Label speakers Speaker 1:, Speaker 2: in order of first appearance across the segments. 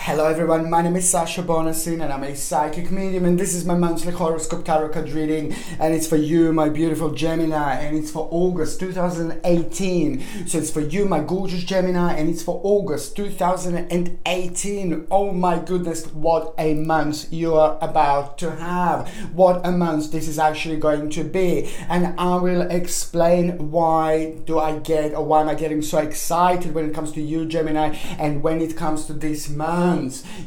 Speaker 1: Hello everyone, my name is Sasha Bonasin and I'm a psychic medium, and this is my monthly horoscope tarot card reading, and it's for you, my beautiful Gemini, and it's for August 2018. So it's for you, my gorgeous Gemini, and it's for August 2018. Oh my goodness, what a month you are about to have. What a month this is actually going to be, and I will explain why am I getting so excited when it comes to you, Gemini, and when it comes to this month.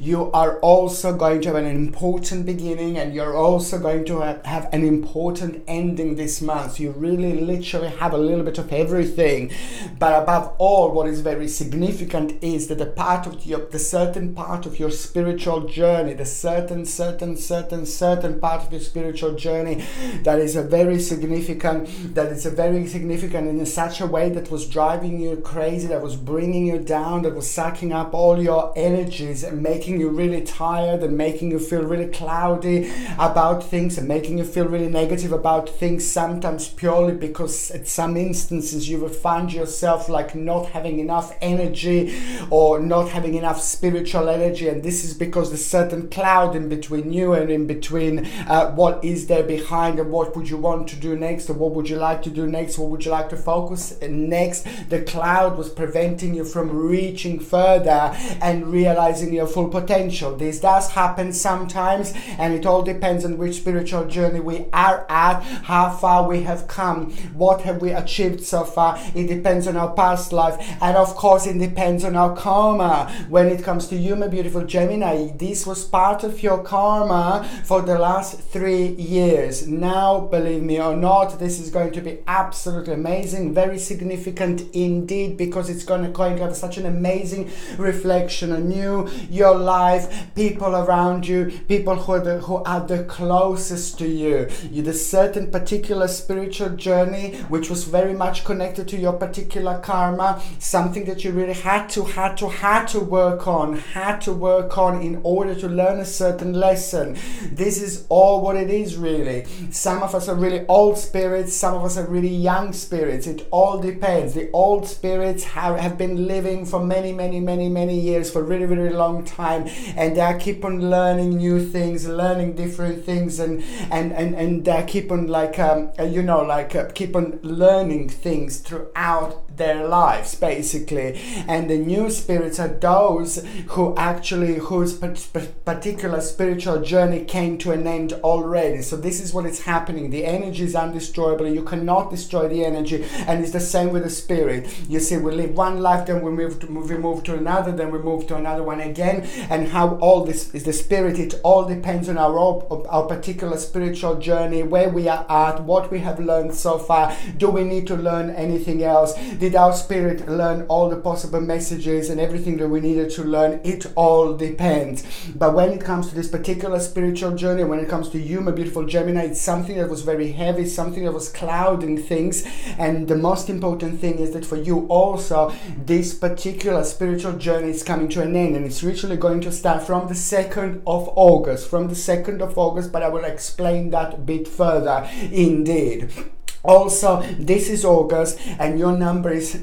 Speaker 1: You are also going to have an important beginning, and you're also going to have an important ending this month. You really literally have a little bit of everything, but above all, what is very significant is that the certain part of your spiritual journey, the certain part of your spiritual journey that is a very significant in such a way that was driving you crazy, that was bringing you down, that was sucking up all your energies and making you really tired and making you feel really cloudy about things and making you feel really negative about things, sometimes purely because at some instances you will find yourself like not having enough energy or not having enough spiritual energy, and this is because there's certain cloud in between you and in between what is there behind and what would you want to do next, or what would you like to do next, what would you like to focus next. The cloud was preventing you from reaching further and realizing your full potential. This does happen sometimes, and it all depends on which spiritual journey we are at, how far we have come, what have we achieved so far. It depends on our past life, and of course it depends on our karma. When it comes to you, my beautiful Gemini, this was part of your karma for the last 3 years. Now, believe me or not, this is going to be absolutely amazing, very significant indeed, because it's going to have such an amazing reflection on you, your life, people around you, people who are the closest to you. There's certain particular spiritual journey which was very much connected to your particular karma, something that you really had to work on in order to learn a certain lesson. This is all what it is, really. Some of us are really old spirits, some of us are really young spirits. It all depends. The old spirits have been living for many years, for really long time, and they keep on learning new things, learning different things, and they keep on keep on learning things throughout their lives, basically. And the new spirits are those whose particular spiritual journey came to an end already. So this is what is happening. The energy is undestroyable. You cannot destroy the energy, and it's the same with the spirit. You see, we live one life, then we move to another, then we move to another one again, and how all this is the spirit. It all depends on our particular spiritual journey, where we are at, what we have learned so far. Do we need to learn anything else? Did our spirit learn all the possible messages and everything that we needed to learn? It all depends. But when it comes to this particular spiritual journey, when it comes to you, my beautiful Gemini, it's something that was very heavy, something that was clouding things. And the most important thing is that for you also, this particular spiritual journey is coming to an end, and it's literally going to start from the 2nd of August. But I will explain that a bit further indeed. Also, this is August, and your number is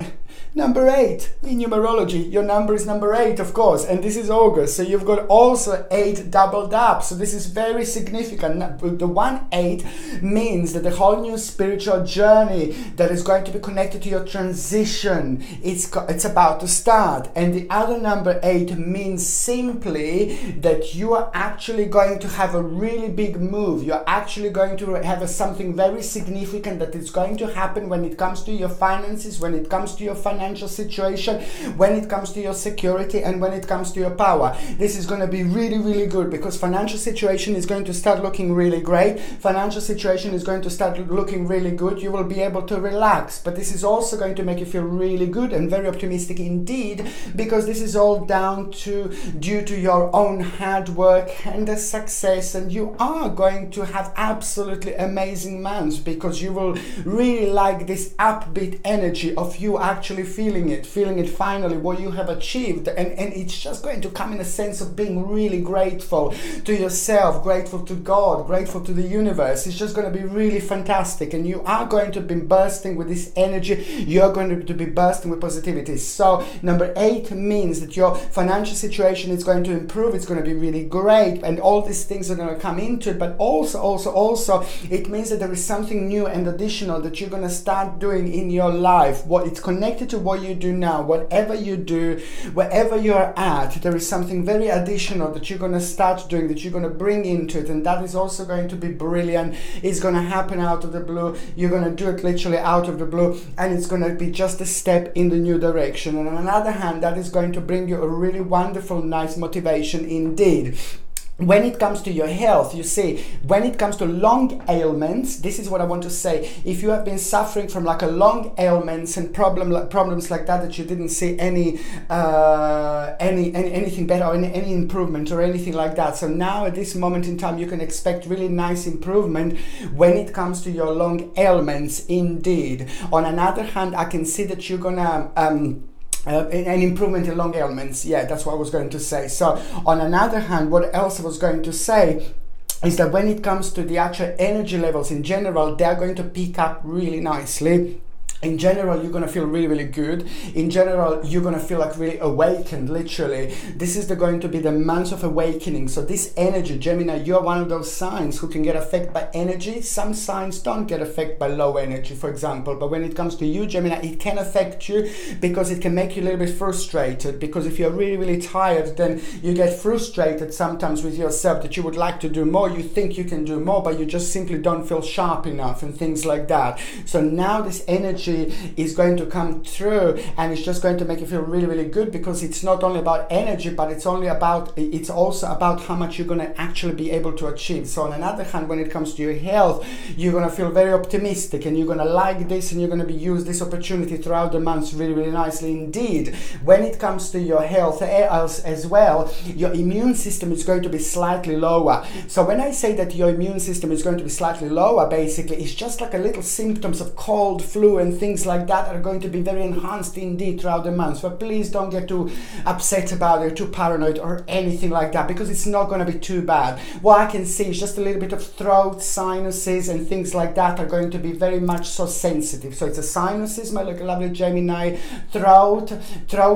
Speaker 1: number 8 in numerology. Your number is number 8, of course, and this is August, so you've got also 8 doubled up. So this is very significant. The 1-8 means that the whole new spiritual journey that is going to be connected to your transition, it's about to start. And the other number 8 means simply that you are actually going to have a really big move. You're actually going to have something very significant that is going to happen when it comes to your finances, when it comes to your financial situation, when it comes to your security, and when it comes to your power. This is going to be really good, because financial situation is going to start looking really great. Financial situation is going to start looking really good. You will be able to relax, but this is also going to make you feel really good and very optimistic indeed, because this is all due to your own hard work and the success, and you are going to have absolutely amazing months, because you will really like this upbeat energy of you actually feeling it finally, what you have achieved, and it's just going to come in a sense of being really grateful to yourself, grateful to God, grateful to the universe. It's just going to be really fantastic, and you are going to be bursting with this energy. You're going to be bursting with positivity. So number 8 means that your financial situation is going to improve. It's going to be really great, and all these things are going to come into it. But also it means that there is something new and additional that you're going to start doing in your life. What it's connected to what you do now. Whatever you do, wherever you're at, there is something very additional that you're going to start doing, that you're going to bring into it, and that is also going to be brilliant. It's going to happen out of the blue. You're going to do it literally out of the blue, and it's going to be just a step in the new direction. And on the other hand, that is going to bring you a really wonderful, nice motivation indeed. When it comes to your health, you see, when it comes to long ailments, this is what I want to say. If you have been suffering from like a long ailments and problems like that you didn't see anything better or any improvement or anything like that. So now at this moment in time, you can expect really nice improvement when it comes to your long ailments indeed. On another hand, I can see that you're gonna an improvement in long ailments. Yeah, that's what I was going to say. So on another hand, what else I was going to say is that when it comes to the actual energy levels in general, they're going to pick up really nicely. In general, you're going to feel really, really good. In general, you're going to feel like really awakened, literally. This is going to be the month of awakening. So this energy, Gemini, you're one of those signs who can get affected by energy. Some signs don't get affected by low energy, for example. But when it comes to you, Gemini, it can affect you because it can make you a little bit frustrated. Because if you're really, really tired, then you get frustrated sometimes with yourself that you would like to do more. You think you can do more, but you just simply don't feel sharp enough and things like that. So now this energy is going to come through, and it's just going to make you feel really, really good, because it's not only about energy, but it's also about how much you're going to actually be able to achieve. So on another hand, when it comes to your health, you're going to feel very optimistic, and you're going to like this, and you're going to use this opportunity throughout the months really, really nicely indeed. When it comes to your health as well, your immune system is going to be slightly lower. So when I say that your immune system is going to be slightly lower, basically it's just like a little symptoms of cold, flu, and things like that are going to be very enhanced indeed throughout the month. So please don't get too upset about it, too paranoid or anything like that, because it's not going to be too bad. What I can see is just a little bit of throat, sinuses, and things like that are going to be very much so sensitive. So it's a sinuses, my lovely Gemini. Throat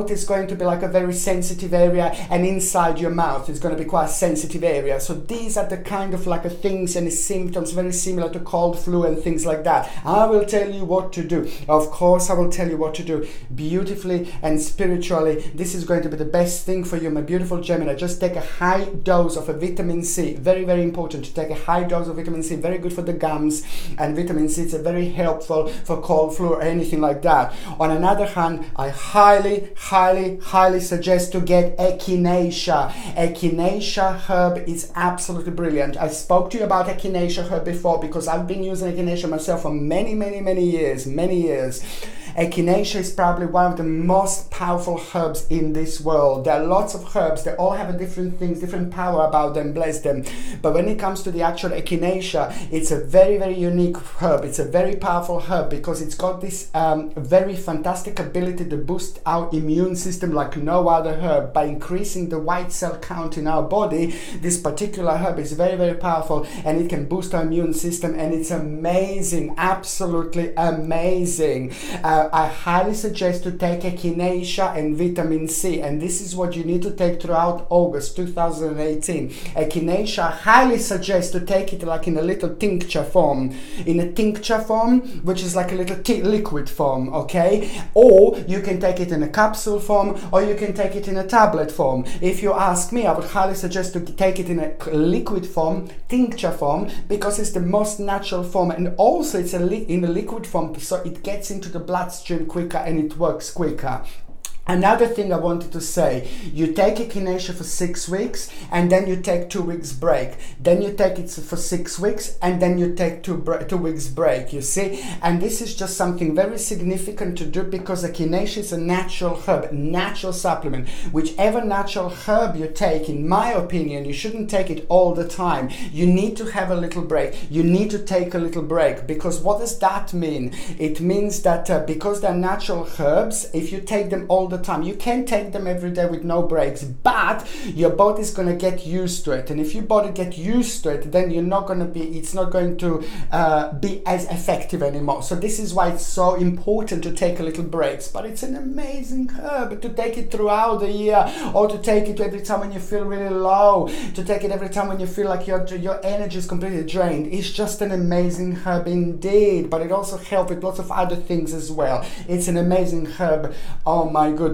Speaker 1: is going to be like a very sensitive area, and inside your mouth is going to be quite a sensitive area. So these are the kind of like things and symptoms very similar to cold, flu, and things like that. I will tell you what to do. Of course, I will tell you what to do beautifully and spiritually. This is going to be the best thing for you, my beautiful Gemini. Just take a high dose of a vitamin C. Very, very important to take a high dose of vitamin C. Very good for the gums, and vitamin C is very helpful for cold, flu, or anything like that. On another hand, I highly, highly, highly suggest to get echinacea. Echinacea herb is absolutely brilliant. I spoke to you about echinacea herb before, because I've been using echinacea myself for many years. Echinacea is probably one of the most powerful herbs in this world. There are lots of herbs, they all have a different things, different power about them, bless them. But when it comes to the actual echinacea, it's a very, very unique herb. It's a very powerful herb because it's got this very fantastic ability to boost our immune system like no other herb. By increasing the white cell count in our body, this particular herb is very, very powerful, and it can boost our immune system, and it's amazing, absolutely amazing. I highly suggest to take echinacea and vitamin C, and this is what you need to take throughout August 2018. Echinacea, I highly suggest to take it like in a little tincture form, which is like a little liquid form, okay? Or you can take it in a capsule form, or you can take it in a tablet form. If you ask me, I would highly suggest to take it in a liquid form, tincture form, because it's the most natural form, and also it's in a liquid form, so it gets into the bloodstream quicker and it works quicker. Another thing I wanted to say, you take echinacea for 6 weeks and then you take 2 weeks break. Then you take it for 6 weeks and then you take 2 weeks break, you see? And this is just something very significant to do because echinacea is a natural herb, natural supplement. Whichever natural herb you take, in my opinion, you shouldn't take it all the time. You need to have a little break. You need to take a little break, because what does that mean? It means that because they're natural herbs, if you take them all the time, you can take them every day with no breaks, but your body's going to get used to it. And if your body get used to it, then you're not going to be, it's not going to be as effective anymore. So this is why it's so important to take a little breaks. But it's an amazing herb to take it throughout the year, or to take it every time when you feel really low, to take it every time when you feel like your energy is completely drained. It's just an amazing herb indeed, but it also helps with lots of other things as well. It's an amazing herb. Oh my goodness.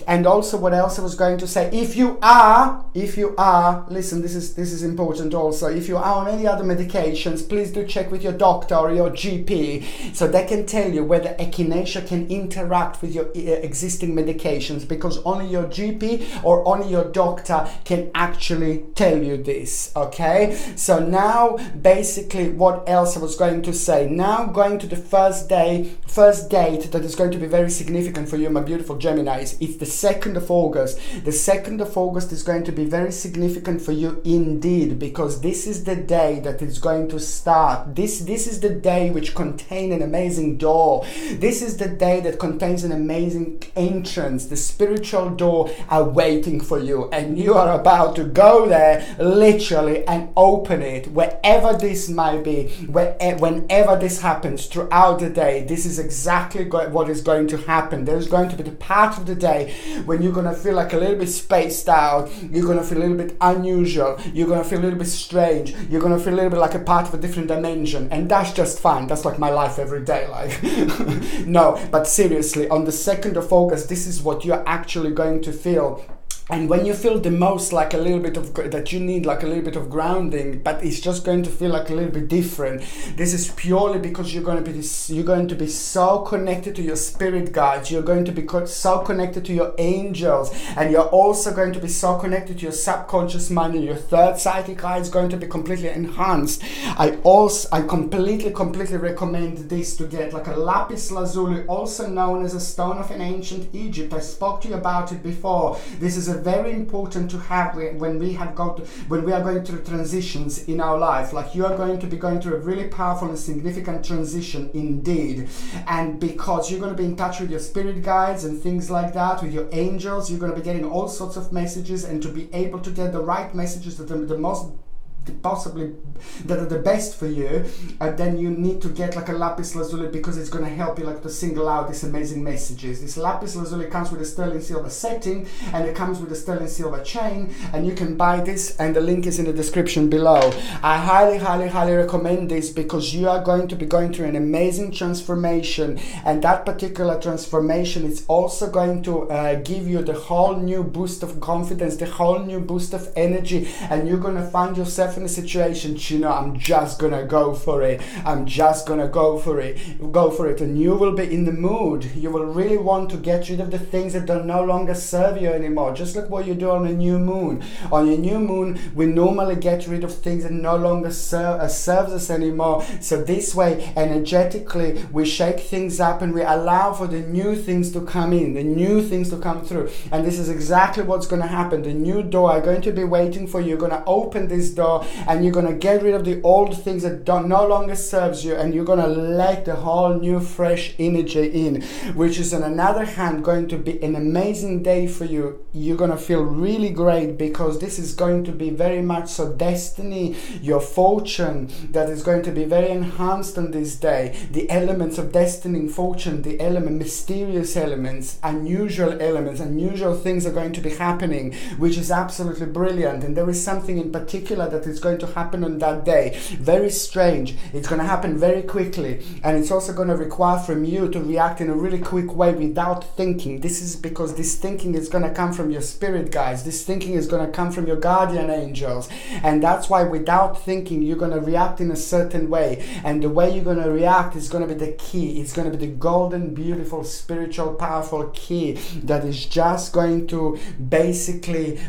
Speaker 1: And also, what else I was going to say, if you are, listen, this is important also, if you are on any other medications, please do check with your doctor or your GP, so they can tell you whether echinacea can interact with your existing medications, because only your GP or only your doctor can actually tell you this, okay? So now, basically, what else I was going to say, now going to the first date that is going to be very significant for you, my beautiful Geminis. It's the 2nd of August. The 2nd of August is going to be very significant for you indeed, because this is the day that is going to start. This is the day which contains an amazing door. This is the day that contains an amazing entrance. The spiritual door are waiting for you, and you are about to go there literally and open it, wherever this might be, whenever this happens throughout the day. This is exactly what is going to happen. There's going to be the part of the day when you're going to feel like a little bit spaced out, you're going to feel a little bit unusual, you're going to feel a little bit strange, you're going to feel a little bit like a part of a different dimension, and that's just fine. That's like my life every day, like no, but seriously, on the 2nd of August, this is what you're actually going to feel. And when you feel the most like a little bit of, that you need like a little bit of grounding, but it's just going to feel like a little bit different, this is purely because you're going to be so connected to your spirit guides, you're going to be so connected to your angels, and you're also going to be so connected to your subconscious mind, and your third psychic eye is going to be completely enhanced. I completely recommend this, to get like a lapis lazuli, also known as a stone of an ancient Egypt. I spoke to you about it before. This is a very important to have when we are going through transitions in our life. Like, you are going to be going through a really powerful and significant transition indeed, and because you're going to be in touch with your spirit guides and things like that, with your angels, you're going to be getting all sorts of messages, and to be able to get the right messages that the most possibly that are the best for you, and then you need to get like a lapis lazuli, because it's going to help you like to single out these amazing messages. This lapis lazuli comes with a sterling silver setting, and it comes with a sterling silver chain, and you can buy this, and the link is in the description below. I highly recommend this, because you are going to be going through an amazing transformation, and that particular transformation is also going to give you the whole new boost of confidence, the whole new boost of energy, and you're going to find yourself in a situation, you know, I'm just gonna go for it, and you will be in the mood. You will really want to get rid of the things that don't no longer serve you anymore, just like what you do on a new moon. On a new moon, we normally get rid of things that no longer serves us anymore, so this way, energetically, we shake things up, and we allow for the new things to come in, the new things to come through, and this is exactly what's going to happen. The new door are going to be waiting for you. You're going to open this door, and you're going to get rid of the old things that no longer serves you, and you're going to let the whole new fresh energy in, which is on another hand going to be an amazing day for you. You're going to feel really great, because this is going to be very much so destiny, your fortune, that is going to be very enhanced on this day. The elements of destiny and fortune, the mysterious elements, unusual things are going to be happening, which is absolutely brilliant. And there is something in particular that that is going to happen on that day. Very strange. It's going to happen very quickly, and it's also going to require from you to react in a really quick way without thinking. This is because this thinking is going to come from your spirit guides. This thinking is going to come from your guardian angels, and that's why without thinking you're going to react in a certain way, and the way you're going to react is going to be the key. It's going to be the golden, beautiful, spiritual, powerful key that is just going to basically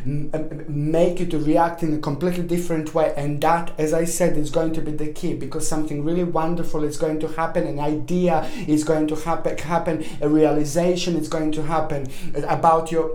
Speaker 1: make you to react in a completely different way. And that, as I said, is going to be the key, because something really wonderful is going to happen. An idea is going to happen, a realization is going to happen about your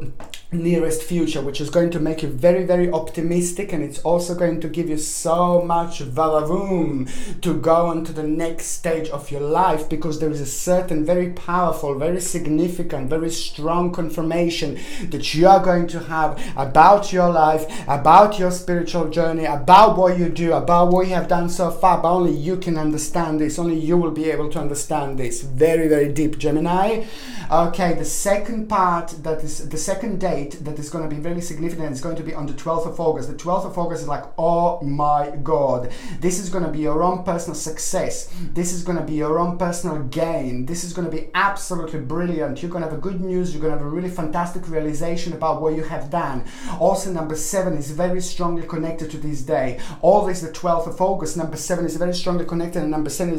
Speaker 1: nearest future, which is going to make you very, very optimistic, and it's also going to give you so much vavavoom to go on to the next stage of your life, because there is a certain very powerful, very significant, very strong confirmation that you are going to have about your life, about your spiritual journey, about what you do, about what you have done so far. But only you can understand this, only you will be able to understand this. Very, very deep, Gemini. Okay, the second part, that is the second date that is going to be very significant, is going to be on the 12th of August. The 12th of August is like, oh my God, this is going to be your own personal success. This is going to be your own personal gain. This is going to be absolutely brilliant. You're going to have a good news. You're going to have a really fantastic realization about what you have done. Also, number 7 is very strongly connected to this day. Always the 12th of August, number 7 is very strongly connected, and number 7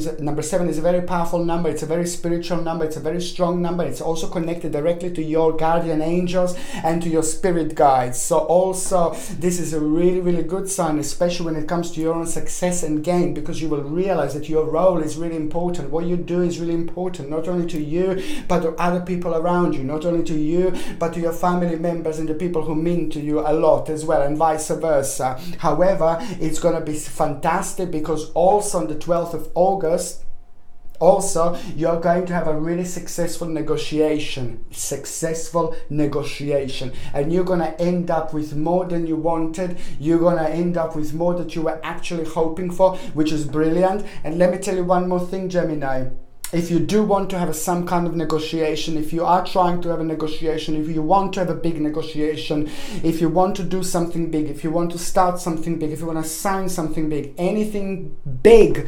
Speaker 1: is a very powerful number. It's a very spiritual number. It's a very strong number. It's also connected directly to your guardian angels and to your spirit guides. So also this is a really, really good sign, especially when it comes to your own success and gain, because you will realize that your role is really important. What you do is really important, not only to you but to other people around you, not only to you but to your family members and the people who mean to you a lot as well, and vice versa. However, it's going to be fantastic because also on the 12th of August, also, you're going to have a really successful negotiation, and you're going to end up with more than you wanted. You're going to end up with more that you were actually hoping for, which is brilliant. And let me tell you one more thing, Gemini. If you do want to have some kind of negotiation, if you are trying to have a negotiation, if you want to have a big negotiation, if you want to do something big, if you want to start something big, if you want to sign something big, anything big,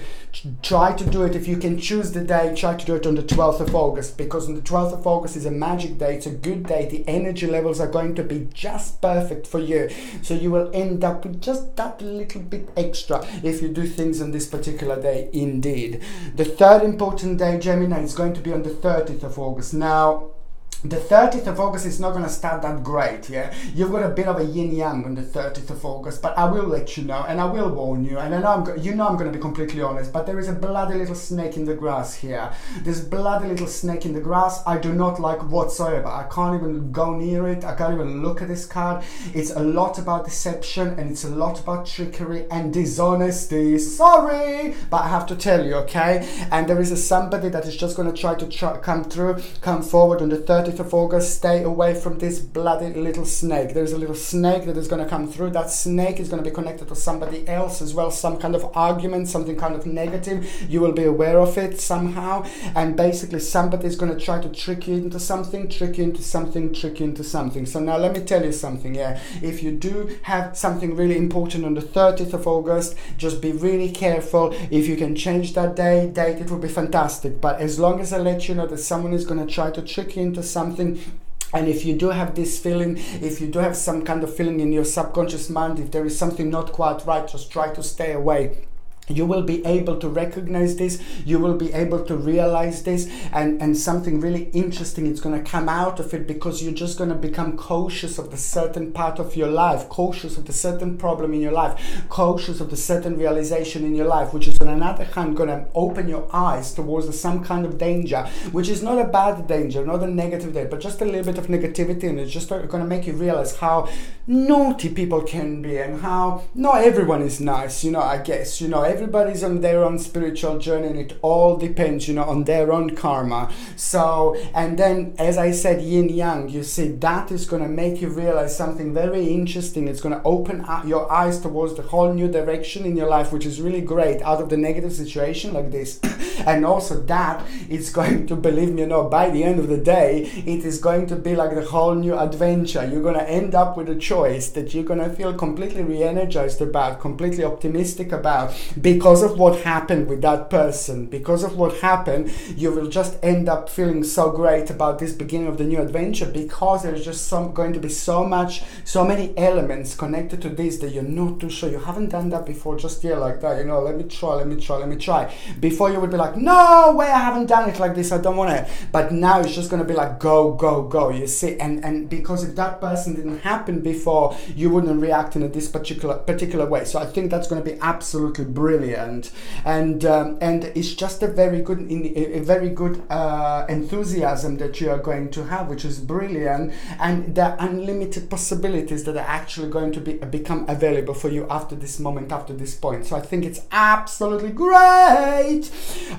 Speaker 1: try to do it. If you can choose the day, try to do it on the 12th of August, because on the 12th of August is a magic day. It's a good day. The energy levels are going to be just perfect for you. So you will end up with just that little bit extra if you do things on this particular day, indeed. The third important day, Gemini, is going to be on the 30th of August. Now, the 30th of August is not going to start that great, yeah? You've got a bit of a yin-yang on the 30th of August, but I will let you know, and I will warn you, and I know I'm going to be completely honest, but there is a bloody little snake in the grass here. This bloody little snake in the grass, I do not like whatsoever. I can't even go near it. I can't even look at this card. It's a lot about deception, and it's a lot about trickery and dishonesty. Sorry, but I have to tell you, okay? And there is somebody that is just going to try to come forward on the 30th of August. Stay away from this bloody little snake. There's a little snake that is going to come through. That snake is going to be connected to somebody else as well, some kind of argument, something kind of negative. You will be aware of it somehow, and basically somebody is going to try to trick you into something, trick you into something. So now let me tell you something, yeah. If you do have something really important on the 30th of August, just be really careful. If you can change that date, it will be fantastic. But as long as I let you know that someone is going to try to trick you into something, and if you do have this feeling, if you do have some kind of feeling in your subconscious mind, if there is something not quite right, just try to stay away. You will be able to recognize this, you will be able to realize this, and something really interesting is going to come out of it, because you're just going to become cautious of the certain part of your life, cautious of the certain problem in your life, cautious of the certain realization in your life, which is on another hand going to open your eyes towards some kind of danger, which is not a bad danger, not a negative danger, but just a little bit of negativity, and it's just going to make you realize how naughty people can be, and how not everyone is nice, I guess, everybody's on their own spiritual journey, and it all depends, on their own karma. So, and then, as I said, yin yang, you see, that is going to make you realize something very interesting. It's going to open up your eyes towards the whole new direction in your life, which is really great, out of the negative situation like this. And also that it's going to, believe me, by the end of the day, it is going to be like the whole new adventure. You're going to end up with a choice that you're going to feel completely re-energized about, completely optimistic about, because of what happened with that person. Because of what happened, you will just end up feeling so great about this beginning of the new adventure, because there's just going to be so many elements connected to this that you're not too sure. You haven't done that before, just here like that, let me try. Before you would be like, no way, I haven't done it like this, I don't want it. But now it's just going to be like, go, you see. And because if that person didn't happen before, you wouldn't react in this particular way. So I think that's going to be absolutely brilliant. And it's just a very good enthusiasm that you are going to have, which is brilliant. And there are unlimited possibilities that are actually going to become available for you after this moment, after this point. So I think it's absolutely great.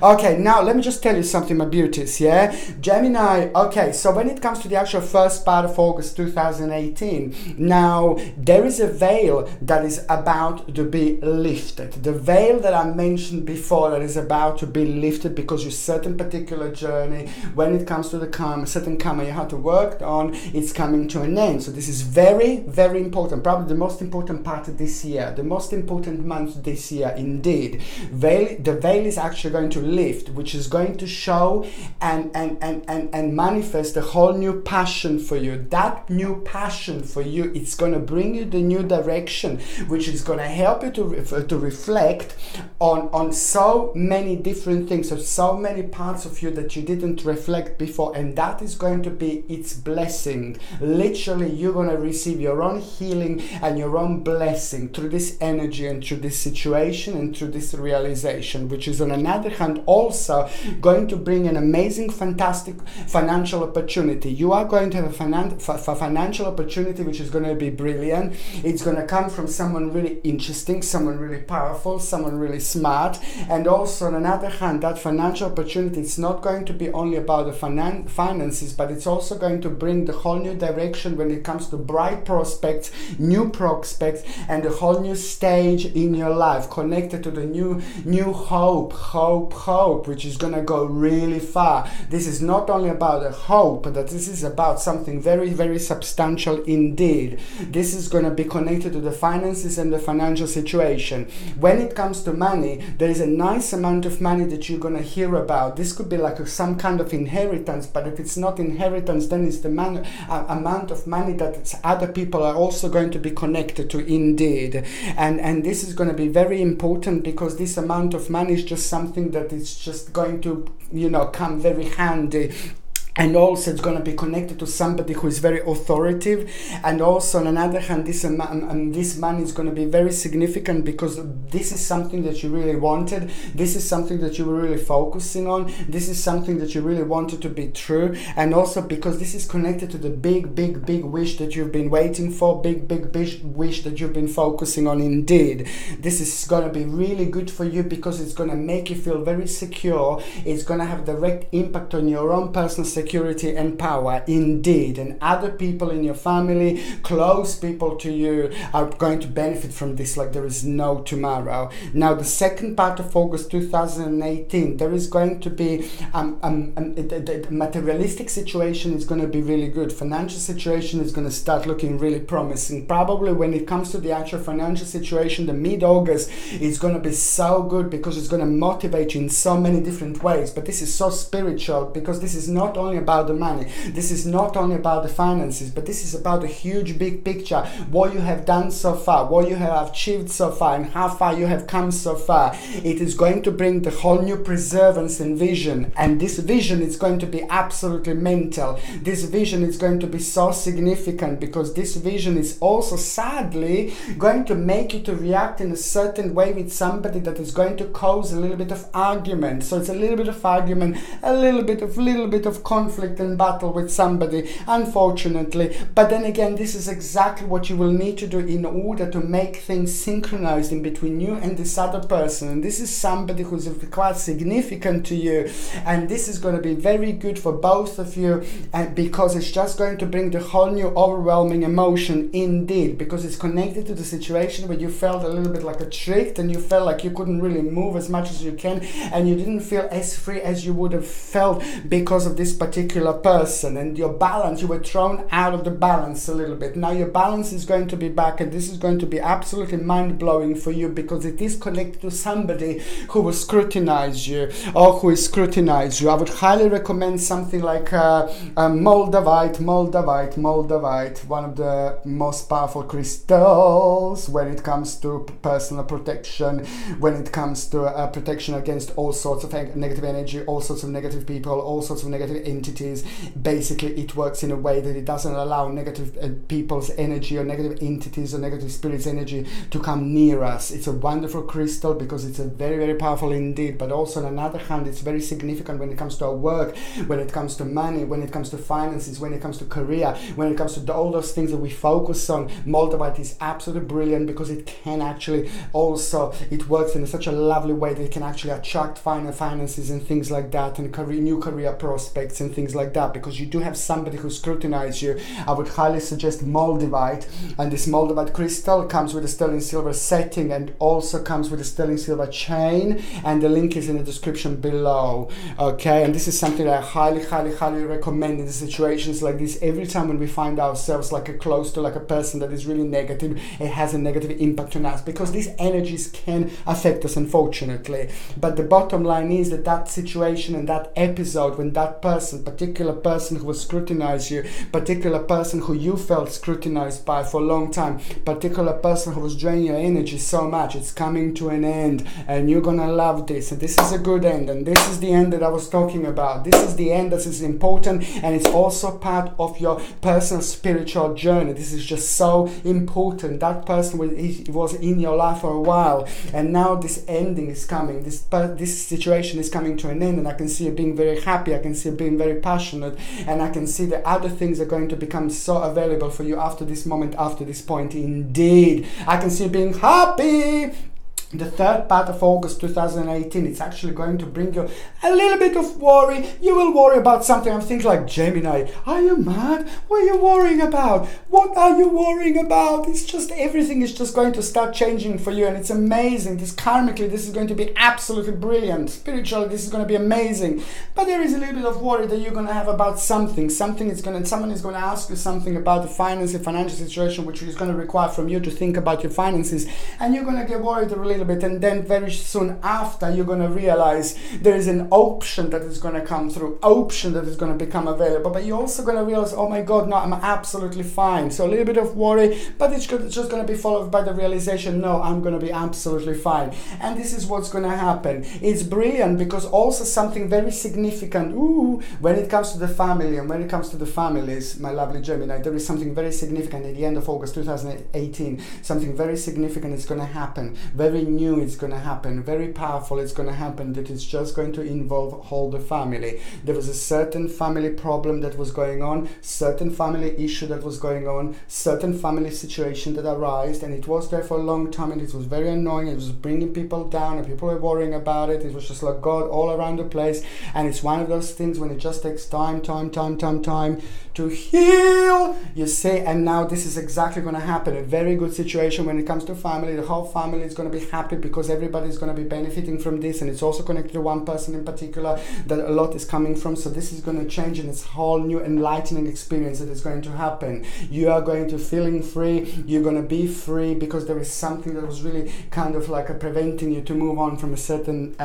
Speaker 1: Okay, now let me just tell you something, my beauties, yeah? Gemini, okay, so when it comes to the actual first part of August 2018, now there is a veil that is about to be lifted. The veil that I mentioned before that is about to be lifted because your certain particular journey, when it comes to the karma, certain karma you have to work on, it's coming to an end. So this is very, very important, probably the most important part of this year, the most important month this year indeed. The veil is actually going to lift, which is going to show and manifest a whole new passion for you. That new passion for you, it's going to bring you the new direction, which is going to help you to reflect on so many different things, so many parts of you that you didn't reflect before, and that is going to be its blessing. Literally, you're going to receive your own healing and your own blessing through this energy and through this situation and through this realization, which is on another hand also going to bring an amazing, fantastic financial opportunity. You are going to have a financial opportunity which is going to be brilliant. It's going to come from someone really interesting, someone really powerful, someone really smart. And also on another hand, that financial opportunity, it's not going to be only about the finances, but it's also going to bring the whole new direction when it comes to bright prospects, new prospects, and a whole new stage in your life connected to the new hope, which is going to go really far. This is not only about a hope, but this is about something very, very substantial indeed. This is going to be connected to the finances and the financial situation. When it comes to money, there is a nice amount of money that you're going to hear about. This could be like some kind of inheritance, but if it's not inheritance, then it's the amount of money that other people are also going to be connected to indeed. And this is going to be very important, because this amount of money is just something that is just going to, come very handy. And also it's going to be connected to somebody who is very authoritative. And also on another hand, this money is going to be very significant, because this is something that you really wanted. This is something that you were really focusing on. This is something that you really wanted to be true. And also because this is connected to the big wish that you've been waiting for, big wish that you've been focusing on indeed. This is going to be really good for you, because it's going to make you feel very secure. It's going to have direct impact on your own personal security and power indeed, and other people in your family, close people to you, are going to benefit from this like there is no tomorrow. Now the second part of August 2018, there is going to be the materialistic situation is going to be really good. Financial situation is going to start looking really promising. Probably when it comes to the actual financial situation, the mid-August is going to be so good, because it's going to motivate you in so many different ways. But this is so spiritual, because this is not only about the money, this is not only about the finances, but this is about the huge big picture, what you have done so far, what you have achieved so far, and how far you have come so far. It is going to bring the whole new preservance and vision, and this vision is going to be absolutely mental. This vision is going to be so significant, because this vision is also sadly going to make you to react in a certain way with somebody that is going to cause a little bit of argument. So it's a little bit of argument, a little bit of conflict and battle with somebody, unfortunately. But then again, this is exactly what you will need to do in order to make things synchronized in between you and this other person. And this is somebody who's quite significant to you, and this is going to be very good for both of you, and because it's just going to bring the whole new overwhelming emotion indeed, because it's connected to the situation where you felt a little bit like a tricked, and you felt like you couldn't really move as much as you can, and you didn't feel as free as you would have felt because of this particular person. And your balance, you were thrown out of the balance a little bit. Now your balance is going to be back, and this is going to be absolutely mind-blowing for you, because it is connected to somebody who will scrutinize you, or who is scrutinized you. I would highly recommend something like Moldavite, one of the most powerful crystals when it comes to personal protection, when it comes to protection against all sorts of negative energy, all sorts of negative people, all sorts of negative entities. Basically, it works in a way that it doesn't allow negative people's energy or negative entities or negative spirits' energy to come near us. It's a wonderful crystal because it's a very, very powerful indeed, but also on another hand, it's very significant when it comes to our work, when it comes to money, when it comes to finances, when it comes to career, when it comes to all those things that we focus on. Moldavite is absolutely brilliant because it can actually also, it works in such a lovely way that it can actually attract finances and things like that, and new career prospects and things like that, because you do have somebody who scrutinizes you. I would highly suggest Moldavite, and this Moldavite crystal comes with a sterling silver setting and also comes with a sterling silver chain, and the link is in the description below. Okay, and this is something that I highly recommend in situations like this. Every time when we find ourselves like close to like a person that is really negative, it has a negative impact on us, because these energies can affect us, unfortunately. But the bottom line is that that situation and that episode, when that person, particular person who will scrutinize you, particular person who you felt scrutinized by for a long time, particular person who was draining your energy so much, it's coming to an end, and you're gonna love this. And this is a good end, and this is the end that I was talking about. This is the end that is important, and it's also part of your personal spiritual journey. This is just so important. That person was in your life for a while, and now this ending is coming. This situation is coming to an end, and I can see you being very happy. I can see you being very passionate, and I can see that other things are going to become so available for you after this moment, after this point. Indeed, I can see you being happy. The third part of August 2018, it's actually going to bring you a little bit of worry. You will worry about something. I'm thinking like, Gemini, are you mad? What are you worrying about? What are you worrying about? It's just, everything is just going to start changing for you, and it's amazing. This karmically, this is going to be absolutely brilliant. Spiritually, this is going to be amazing. But there is a little bit of worry that you're going to have about something. Someone is going to ask you something about the financial situation, which is going to require from you to think about your finances, and you're going to get worried a little bit, and then very soon after you're going to realize there is an option that is going to come through, option that is going to become available, but you're also going to realize, oh my god, no, I'm absolutely fine. So a little bit of worry, but it's just going to be followed by the realization, no, I'm going to be absolutely fine. And this is what's going to happen. It's brilliant because also something very significant, when it comes to the family and when it comes to the families, my lovely Gemini, there is something very significant at the end of August 2018. Something very significant is going to happen, very new it's going to happen, very powerful it's going to happen, that it's just going to involve whole the family. There was a certain family problem that was going on, certain family issue that was going on, certain family situation that arose, and it was there for a long time, and it was very annoying. It was bringing people down, and people were worrying about it. It was just like God all around the place, and it's one of those things when it just takes time to heal, you see. And now this is exactly going to happen. A very good situation when it comes to family. The whole family is going to be happy because everybody is going to be benefiting from this, and it's also connected to one person in particular that a lot is coming from. So this is going to change, and it's a whole new enlightening experience that is going to happen. You are going to feeling free. You're going to be free because there is something that was really kind of like preventing you to move on from a certain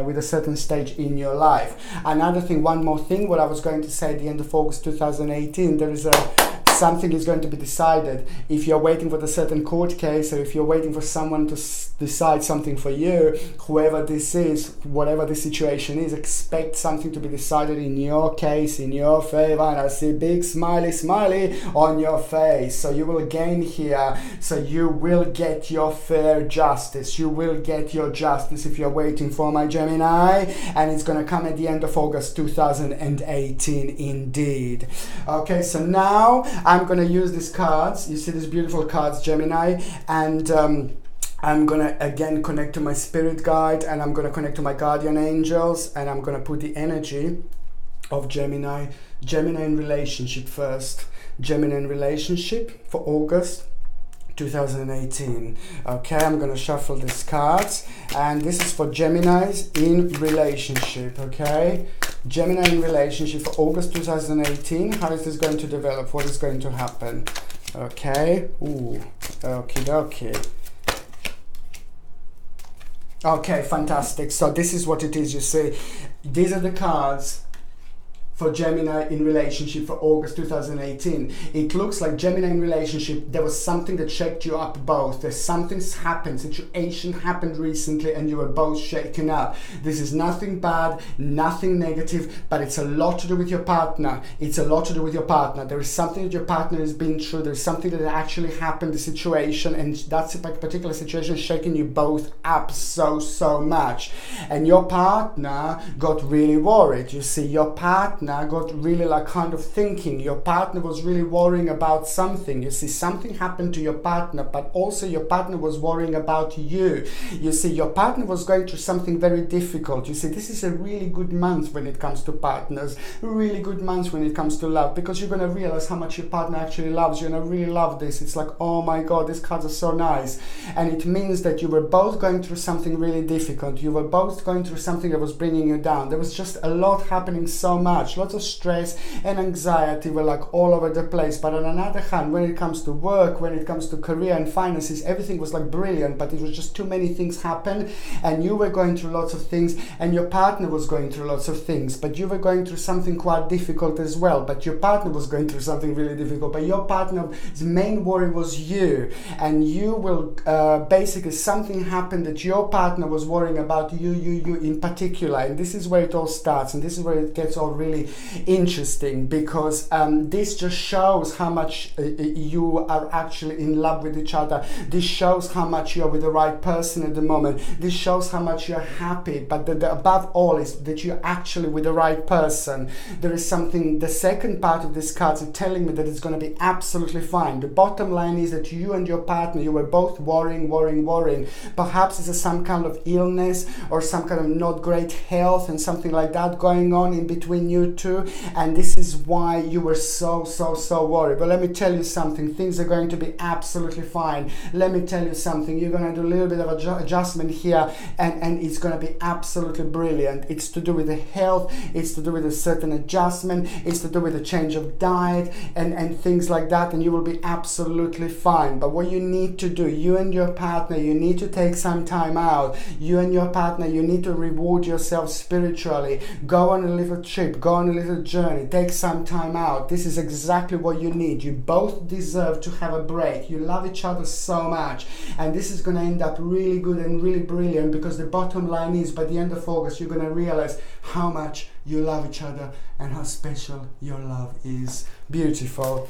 Speaker 1: with a certain stage in your life. Another thing, one more thing, what I was going to say at the end of August 2018, there is a something is going to be decided. If you're waiting for a certain court case, or if you're waiting for someone to decide something for you, whoever this is, whatever the situation is, expect something to be decided in your case, in your favor. And I see big smiley on your face. So you will gain here. So you will get your fair justice. You will get your justice if you're waiting for my Gemini. And it's going to come at the end of August 2018 indeed. Okay, so now I'm going to use these cards. You see these beautiful cards, Gemini, and I'm going to again connect to my spirit guide, and I'm going to connect to my guardian angels, and I'm going to put the energy of Gemini in relationship first. Gemini in relationship for August 2018. Okay, I'm going to shuffle these cards, and this is for Geminis in relationship. Okay, Gemini in relationship for August 2018. How is this going to develop? What is going to happen? Okay, ooh, okay. Okay, fantastic. So this is what it is. You see, these are the cards for Gemini in relationship for August 2018. It looks like Gemini in relationship, there was something that shaked you up both. There's something's happened, situation happened recently, and you were both shaken up. This is nothing bad, nothing negative, but it's a lot to do with your partner. It's a lot to do with your partner. There is something that your partner has been through. There's something that actually happened, the situation, and that's a particular situation shaking you both up so much. And your partner got really worried. You see, your partner got really like kind of thinking. Your partner was really worrying about something. You see, something happened to your partner, but also your partner was worrying about you. You see, your partner was going through something very difficult. You see, this is a really good month when it comes to partners, really good month when it comes to love, because you're going to realize how much your partner actually loves you, and I really love this. It's like, oh my God, these cards are so nice. And it means that you were both going through something really difficult. You were both going through something that was bringing you down. There was just a lot happening, so much. Lots of stress and anxiety were like all over the place. But on another hand, when it comes to work, when it comes to career and finances, everything was like brilliant, but it was just too many things happen, and you were going through lots of things, and your partner was going through lots of things, but you were going through something quite difficult as well, but your partner was going through something really difficult, but your partner's main worry was you, and you will basically something happened that your partner was worrying about you in particular. And this is where it all starts, and this is where it gets all really interesting, because this just shows how much you are actually in love with each other. This shows how much you're with the right person at the moment. This shows how much you're happy, but the above all is that you're actually with the right person. There is something, the second part of this card is telling me that it's going to be absolutely fine. The bottom line is that you and your partner, you were both worrying. Perhaps it's some kind of illness or some kind of not great health and something like that going on in between you two, and this is why you were so worried. But let me tell you something, things are going to be absolutely fine. Let me tell you something, you're going to do a little bit of adjustment here, and it's going to be absolutely brilliant. It's to do with the health, it's to do with a certain adjustment, it's to do with a change of diet and things like that, and you will be absolutely fine. But what you need to do, you and your partner, you need to take some time out. You and your partner, you need to reward yourself spiritually. Go on a little trip, go on a little journey, take some time out. This is exactly what you need. You both deserve to have a break. You love each other so much, and this is going to end up really good and really brilliant, because the bottom line is by the end of August you're going to realize how much you love each other and how special your love is. Beautiful.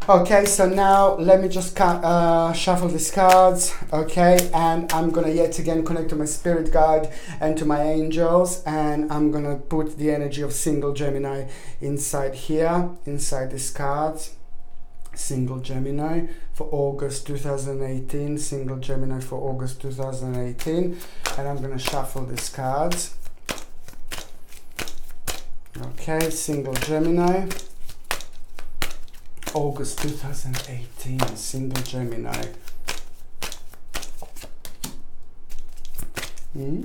Speaker 1: Okay, so now let me just shuffle these cards, okay, and I'm gonna yet again connect to my spirit guide and to my angels, and I'm gonna put the energy of single Gemini inside here, inside these cards. Single Gemini for August 2018, single Gemini for August 2018, and I'm gonna shuffle these cards. Okay, single Gemini, August 2018, single Gemini. Ooh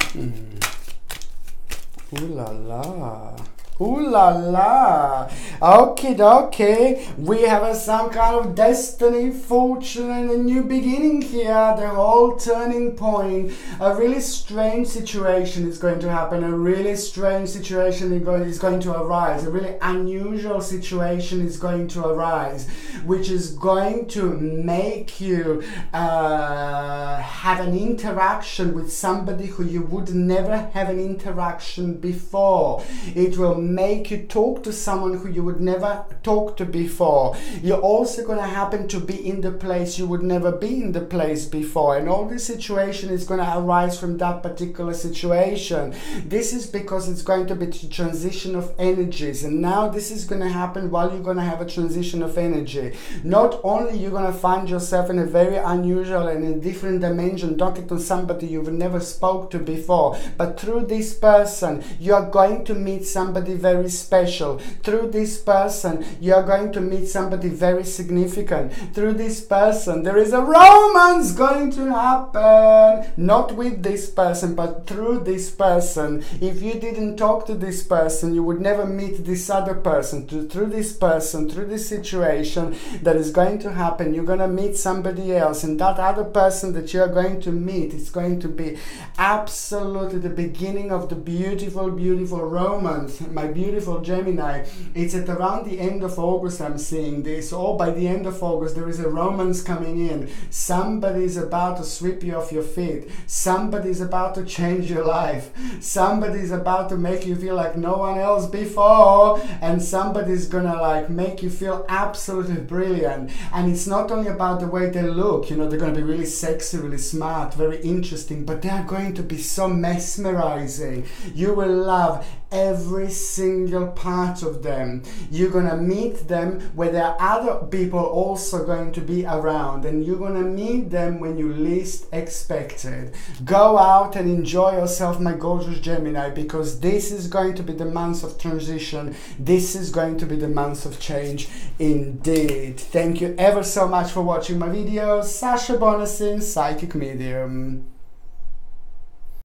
Speaker 1: la la. Ooh la la. Okay, okay. We have some kind of destiny, fortune, and a new beginning here. The whole turning point. A really strange situation is going to happen. A really strange situation is going to arise. A really unusual situation is going to arise, which is going to make you have an interaction with somebody who you would never have an interaction before. It will make you talk to someone who you would never talk to before. You're also going to happen to be in the place you would never be in the place before, and all this situation is going to arise from that particular situation. This is because it's going to be a transition of energies, and now this is going to happen while you're going to have a transition of energy. Not only you're going to find yourself in a very unusual and in a different dimension, talking to somebody you've never spoke to before, but through this person you are going to meet somebody very special. Through this person you are going to meet somebody very significant. Through this person there is a romance going to happen, not with this person but through this person. If you didn't talk to this person, you would never meet this other person. Through this person, through this situation that is going to happen, you're going to meet somebody else, and that other person that you are going to meet is going to be absolutely the beginning of the beautiful, beautiful romance. My beautiful Gemini, it's at around the end of August I'm seeing this, or by the end of August there is a romance coming in. Somebody is about to sweep you off your feet. Somebody is about to change your life. Somebody is about to make you feel like no one else before, and somebody is gonna like make you feel absolutely brilliant. And it's not only about the way they look, you know, they're gonna be really sexy, really smart, very interesting, but they are going to be so mesmerizing. You will love every single part of them. You're gonna meet them where there are other people also going to be around, and you're gonna meet them when you least expect it. Go out and enjoy yourself, my gorgeous Gemini, because this is going to be the month of transition. This is going to be the month of change indeed. Thank you ever so much for watching my videos. Sasha Bonasin, Psychic Medium.